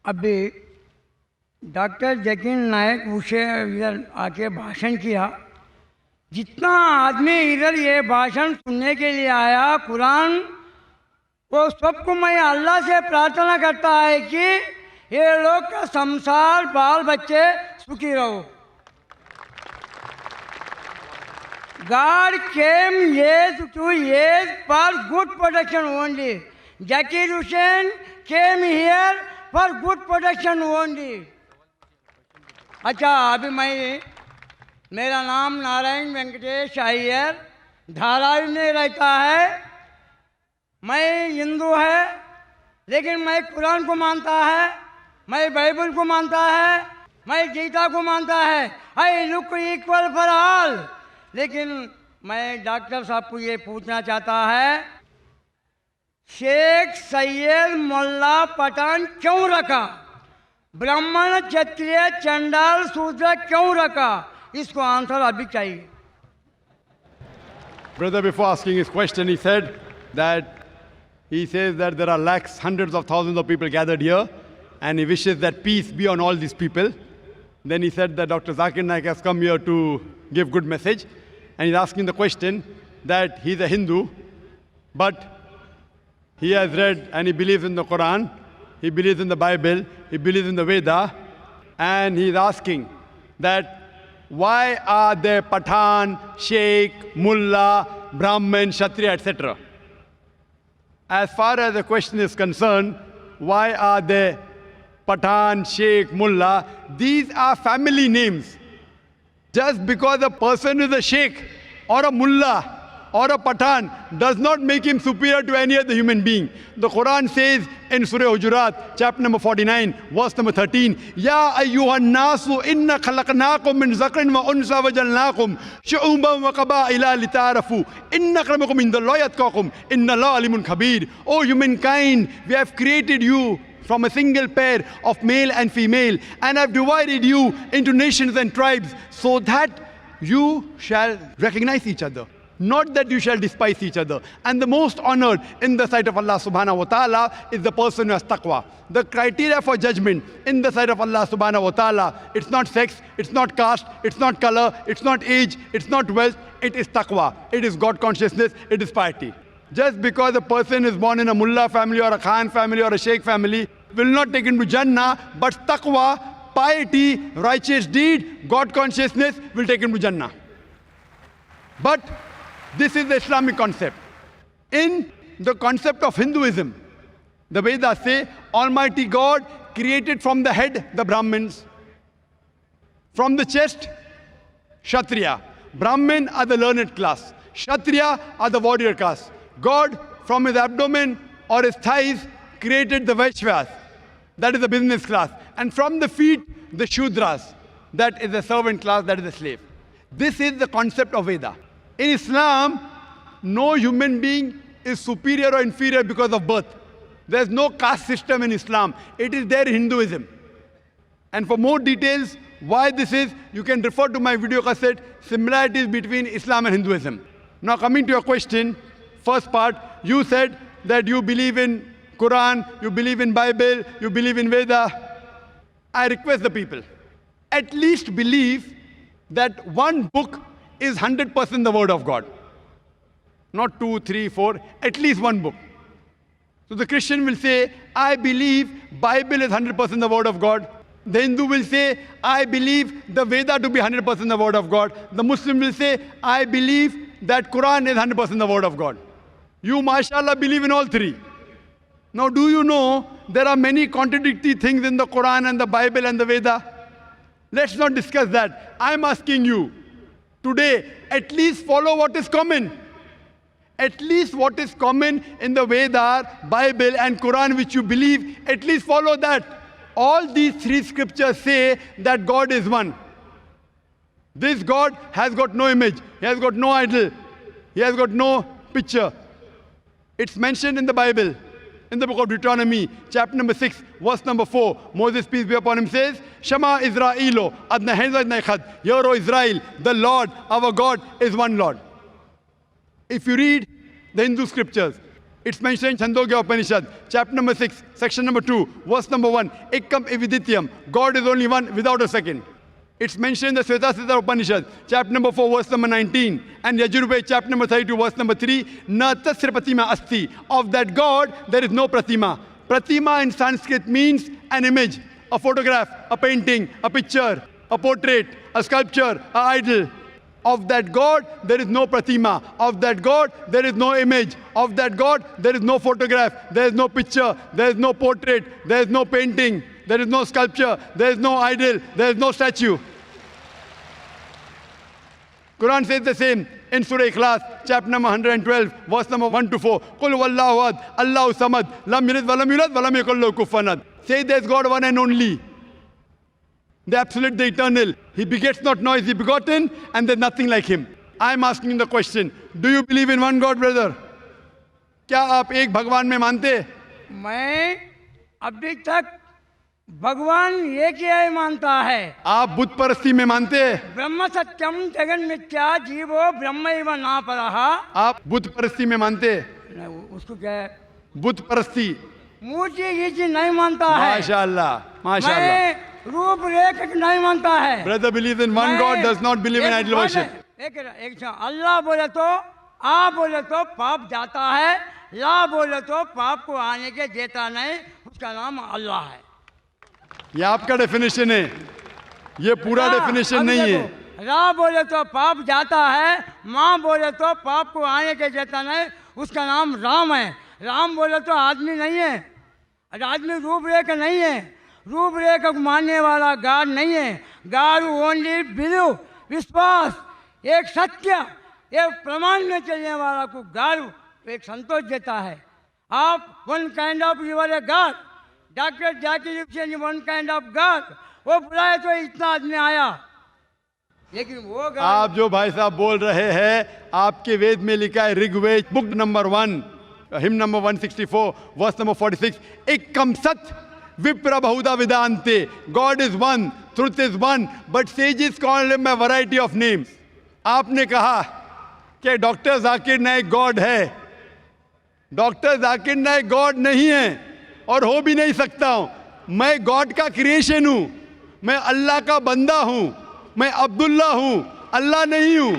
अभी डॉक्टर जकीर नायक उसे इधर आके भाषण किया। जितना आदमी इधर ये भाषण सुनने के लिए आया, कुरान वो सबको मैं अल्लाह से प्रार्थना करता है कि ये लोग का संसार बाल बच्चे सुखी रहो। God came years to years for good protection only. Zakir Hussain came here for good protection only. अच्छा, अभी मेरा नाम नारायण वेंकटेश अय्यर धारावी में रहता है। मैं हिंदू है, लेकिन मैं कुरान को मानता है, मैं बाइबल को मानता है, मैं गीता को मानता है। I look equal for all. लेकिन मैं डॉक्टर साहब को ये पूछना चाहता है, शेख सैयद मोल्ला पठान क्यों रखा? ब्राह्मण क्षत्रिय चंडाल शूद्र क्यों रखा? इसको आंसर अभी चाहिए। Brother, before asking his question, he says that there are lakhs, hundreds of thousands of people gathered here, and he wishes that peace be on all these people. Then he said that Dr. Zakir Naik has come here to give good message, and he's asking the question that he's a Hindu, but he has read and he believes in the Quran, he believes in the Bible, he believes in the Veda, and he's asking that why are there Pathan, Sheikh, Mullah, Brahmin, Kshatriya, etc.? As far as the question is concerned, why are there Pathan, Sheikh, Mullah? These are family names. Just because a person is a Sheikh or a Mullah or a Pathan does not make him superior to any other human being. The Quran says in Surah Hujurat, chapter number 49, verse number 13, Ya ayyuhan nasu inna khalaqnakum min zakrin wa unsa wa jalnakum shu'uban wa qaba'ila litarafu inna akramakum indallahi atqakum inna Allaha alimun khabir. O humankind, we have created you from a single pair of male and female, and have divided you into nations and tribes so that you shall recognize each other, not that you shall despise each other. And the most honored in the sight of Allah subhanahu wa ta'ala is the person who has taqwa. The criteria for judgment in the sight of Allah subhanahu wa ta'ala, it's not sex, it's not caste, it's not color, it's not age, it's not wealth, it is taqwa. It is God consciousness, it is piety. Just because a person is born in a mullah family or a khan family or a sheikh family will not take him to Jannah, but taqwa, piety, righteous deed, God consciousness will take him to Jannah. But this is the Islamic concept. In the concept of Hinduism, the Vedas say Almighty God created from the head the Brahmins, from the chest Kshatriya. Brahmin are the learned class, Kshatriya are the warrior class. God from his abdomen or his thighs created the Vaishyas, that is the business class, and from the feet the Shudras, that is the servant class, that is the slave. This is the concept of Veda. In Islam, no human being is superior or inferior because of birth. There is no caste system in Islam. It is there in Hinduism. And for more details why this is, you can refer to my video cassette, Similarities Between Islam and Hinduism. Now coming to your question, first part, you said that you believe in Quran, you believe in Bible, you believe in Veda. I request the people, at least believe that one book is 100% the word of God. Not 2, 3, 4, at least one book. So the Christian will say, I believe Bible is 100% the word of God. The Hindu will say, I believe the Veda to be 100% the word of God. The Muslim will say, I believe that Quran is 100% the word of God. You, mashallah, believe in all three. Now, do you know there are many contradictory things in the Quran and the Bible and the Veda? Let's not discuss that. I'm asking you, today, at least follow what is common. At least what is common in the Veda, Bible and Quran which you believe, at least follow that. All these three scriptures say that God is one. This God has got no image. He has got no idol. He has got no picture. It's mentioned in the Bible, in the book of Deuteronomy, chapter number 6, verse number 4. Moses, peace be upon him, says, Shema Israelo, Adna Henza Echad. Hear, O Israel, the Lord, our God, is one Lord. If you read the Hindu scriptures, It's mentioned in Chandogya Upanishad, chapter number 6, section number 2, verse number 1. Ekam evidityam. God is only one without a second. It's mentioned in the Svetasita Upanishad, chapter number 4, verse number 19. And Yajurveda, chapter number 32, verse number 3. Na tasya pratima asti. Of that God, there is no pratima. Pratima in Sanskrit means an image, a photograph, a painting, a picture, a portrait, a sculpture, an idol. Of that God, there is no pratima. Of that God, there is no image. Of that God, there is no photograph. There is no picture. There is no portrait. There is no painting. There is no sculpture. There is no idol. There is no statue. Quran says the same in Surah Ikhlas, chapter number 112, verse number 1 to 4. Qul wallahu ahad, Allahu samad, lam yalid wa lam yulad wa lam yakul lahu kufuwan ahad. Say there's God one and only. The absolute, the eternal. He begets not, nor is he begotten, and there's nothing like him. I'm asking the question, do you believe in one God, brother? क्या आप एक भगवान में मानते हैं? मैं अभी तक भगवान एक ही मानता है। आप बुत परस्ती में मानते हैं? ब्रह्म सत्यम जगन मिथ्या जीवो ब्रह्मैव न परः। आप बुत परस्ती में मानते हैं? उसको क्या है? बुत परस्ती। मूर्ति ये चीज नहीं मानता है। माशाअल्लाह, माशाअल्लाह। मैं रूप रेख नहीं मानता है। Brother believes in one God, does not believe in idol worship. एक अल्लाह बोले तो आ बोले तो पाप जाता है, ला बोले तो पाप को आने के देता नहीं, उसका नाम अल्लाह है। ये आपका डेफिनेशन है, ये पूरा डेफिनेशन नहीं है। रा बोले तो पाप जाता है, माँ बोले तो पाप को आने के देता नहीं, उसका नाम राम है। राम बोले तो आदमी नहीं है, आदमी रूपरेख नहीं है, रूपरेख को मानने वाला गॉड नहीं है। गॉड ओनली बिलीव, विश्वास, एक सत्य, एक प्रमाण में चलने वाला को गॉड एक संतोष देता है। आप one kind of your a god, doctor Zakir Hussain one kind of god, वो बुलाए तो इतना आदमी आया, लेकिन वो गॉड। आप जो भाई साहब बोल रहे हैं, आपके वेद में लिखा है, Rigveda book number 1, hymn number 164, verse number 46, एकम सत विप्र बहुधा विदान्ते, God is one, truth is one, but sages call him by variety of names. आपने कहा कि डॉक्टर जाकिर नाइक गॉड है। डॉक्टर जाकिर नाइक गॉड नहीं है और हो भी नहीं सकता हूं। मैं गॉड का क्रिएशन हूं, मैं अल्लाह का बंदा हूं, मैं अब्दुल्ला हूं, अल्लाह नहीं हूं।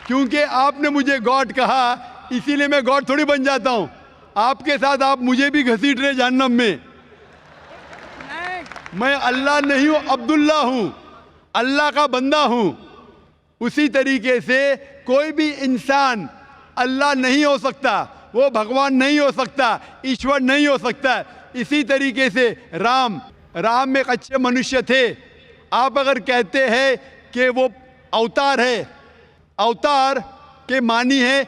क्योंकि आपने मुझे गॉड कहा, इसीलिए मैं गॉड थोड़ी बन जाता हूं। आपके साथ आप मुझे भी घसीट रहे जहन्नम में। मैं अल्लाह नहीं हूं, अब्दुल्ला हूं, अल्लाह का बंदा हूं। उसी तरीके से कोई भी इंसान अल्लाह नहीं हो सकता, वो भगवान नहीं हो सकता, ईश्वर नहीं हो सकता। इसी तरीके से राम एक अच्छे मनुष्य थे। आप अगर कहते हैं कि वो अवतार है, अवतार के मानी है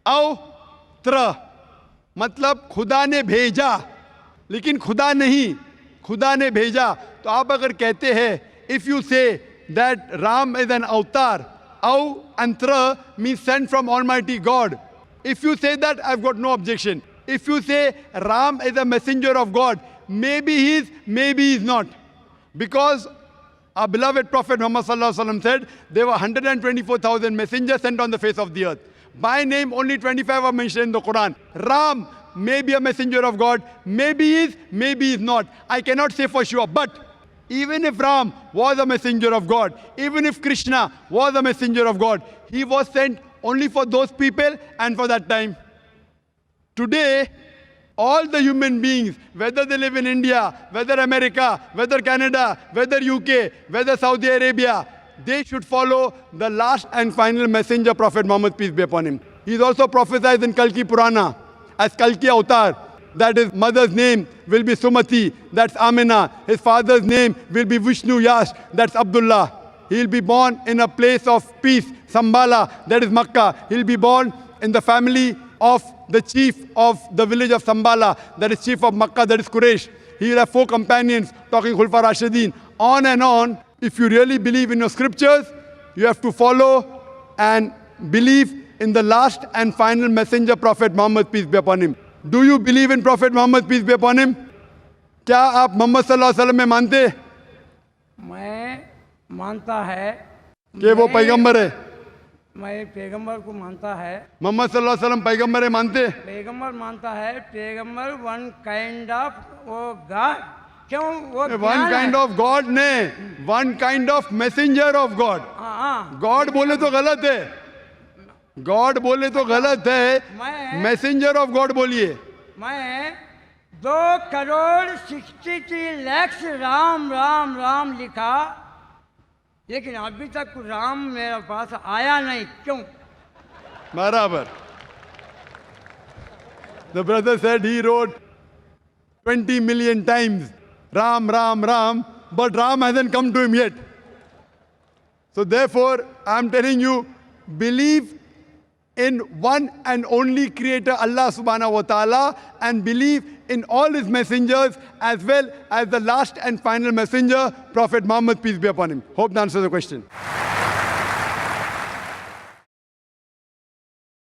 अवत्र, मतलब खुदा ने भेजा, लेकिन खुदा नहीं, खुदा ने भेजा। तो आप अगर कहते हैं, if you say that Ram is an avatar, अंत्र means sent from almighty God, if you say that I have got no objection. If you say Ram is a messenger of God, maybe he is, maybe he is not, because our beloved Prophet Muhammad sallallahu alaihi wasallam said there were 124,000 messengers sent on the face of the earth. By name, only 25 are mentioned in the Quran. Ram may be a messenger of God, maybe he is, maybe he is not. I cannot say for sure. But even if Ram was a messenger of God, even if Krishna was a messenger of God, he was sent only for those people and for that time. Today, all the human beings, whether they live in India, whether America, whether Canada, whether UK, whether Saudi Arabia, they should follow the last and final messenger, Prophet Muhammad, peace be upon him. He is also prophesied in Kalki Purana as Kalki Avatar, that his mother's name will be Sumati, that's Amina. His father's name will be Vishnu Yash, that's Abdullah. He will be born in a place of peace, Sambala, that is Makkah. He will be born in the family of the chief of the village of Sambala, that is chief of Makkah, that is Quraysh. He will have 4 companions, talking Khulfa Rashidin, on and on. If you really believe in your scriptures, you have to follow and believe in the last and final messenger, Prophet Muhammad, peace be upon him. Do you believe in Prophet Muhammad, peace be upon him? क्या आप मोहम्मद सल्लल्लाहु अलैहि वसल्लम में मानते? मैं मानता है कि वो पैगंबर है। मैं पैगंबर को मानता है, मोहम्मद सल्लल्लाहु अलैहि वसल्लम पैगंबर है मानते? पैगंबर मानता है, पैगंबर वन काइंड ऑफ वो गॉड, क्यों वो वन ज्ञान है। काइंड ऑफ गॉड ने, one kind of messenger of God. हाँ, गॉड बोले तो गलत है, गॉड बोले तो गलत है, मैं मैसेंजर ऑफ गॉड बोलिए। मैं 2,63,00,000 राम राम राम लिखा, लेकिन अभी तक राम मेरे पास आया नहीं, क्यों? बराबर। The brother said he wrote 20 million times Ram, Ram, Ram, but Ram hasn't come to him yet. So therefore, I'm telling you, believe in one and only creator Allah subhanahu wa ta'ala, and believe in all his messengers as well as the last and final messenger, Prophet Muhammad, peace be upon him. Hope that answers the question.